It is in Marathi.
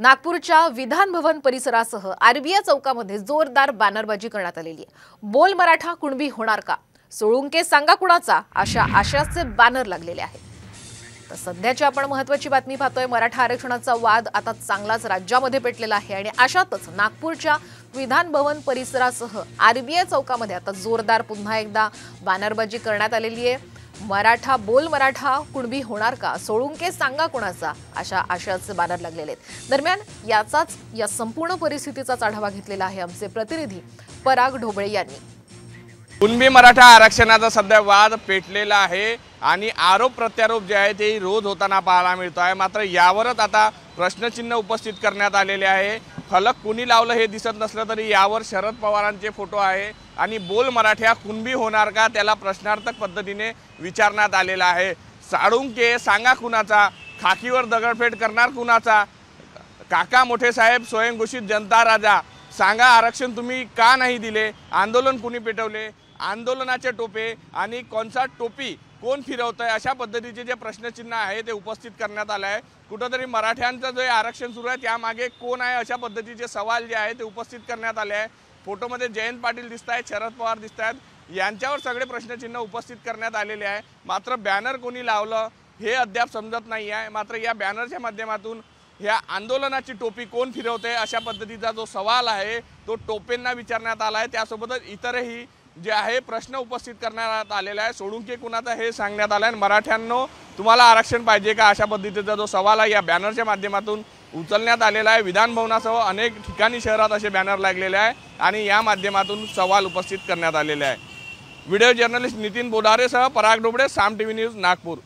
नागपूरच्या विधान भवन परिसरासह आरबीआय चौकामध्ये जोरदार बॅनरबाजी करण्यात आलेली आहे। बोल मराठा कुणबी होणार का, सोळुंके सांगा कुणाचा, अशा आशयाचे बॅनर लागलेले आहेत। तर सध्याची आपण महत्त्वाची बातमी पाहतोय। मराठा आरक्षणाचा वाद आता चांगलाच राज्यामध्ये पेटलेला आहे आणि अशातच नागपूरच्या विधान भवन परिसरासह आरबीआय चौकामध्ये आता जोरदार पुन्हा एकदा बॅनरबाजी करण्यात आलेली आहे। मराठा बोल मराठा कुणबी होणार का, सोळुंके सांगा कोणाचा, अशा आशयाचे बॅनर लागलेले आहेत। दरम्यान या संपूर्ण परिस्थितीचा आढावा घेतलेला आहे आमचे प्रतिनिधी पराग ढोबळे यांनी। कुणबी मराठा आरक्षणाचा सध्या वाद पेटलेला आहे आणि आरोप प्रत्यारोप जे आहे ते रोज होताना पाहायला मिळतो आहे। मात्र यावरच आता प्रश्नचिन्ह उपस्थित करण्यात आलेले आहे। फलक कुणी लावलं हे दिसत नसलं तरी यावर शरद पवारांचे फोटो आहे आणि बोल मराठा कुणबी होणार का त्याला प्रश्नार्थक पद्धतीने विचारण्यात आलेला आहे। साळुंके सांगा कुणाचा, खाकीवर दगडफेक करणार कुणाचा, काका मोठे साहेब स्वयंघोषित जनता राजा, सांगा आरक्षण तुम्ही का नाही दिले, आंदोलन कुणी पेटवले, आंदोलनाचे टोपे आणि कोणचा टोपी कोण फिरवतंय, अशा पद्धतीचे जे प्रश्नचिन्ह आहे ते उपस्थित करण्यात आले आहे। कुठेतरी मराठ्यांचं जे आरक्षण सुरू आहे त्यामागे कोण आहे अशा पद्धतीचे सवाल जे आहे ते उपस्थित करण्यात आले आहे। फोटोमध्ये जयंत पाटील दिसत आहेत, शरद पवार दिसत आहेत, यांच्यावर सगळे प्रश्नचिन्ह उपस्थित करण्यात आलेले आहे। मात्र बॅनर कोणी लावलं हे अद्याप समजत नाही आहे। मात्र या बॅनरच्या माध्यमातून या आंदोलनाची टोपी कोण फिरवते अशा पद्धतीचा जो सवाल आहे तो टोपेंना विचारण्यात आला आहे। त्यासोबतच इतरही जे आहे प्रश्न उपस्थित करण्यात आलेला आहे। सोळुंके कुणाचा हे सांगण्यात आलं आहे। मराठ्यांनो तुम्हाला आरक्षण पाहिजे का, अशा पद्धतीचा जो सवाल आहे या बॅनरच्या माध्यमातून उचलण्यात आलेला आहे। विधान भवनासह अनेक ठिकाणी शहरात असे बॅनर लागलेले आहे आणि या माध्यमातून सवाल उपस्थित करण्यात आलेले आहे। व्हिडिओ जर्नलिस्ट नितीन बोधारेसह पराग ढोबळे, साम टीव्ही न्यूज, नागपूर।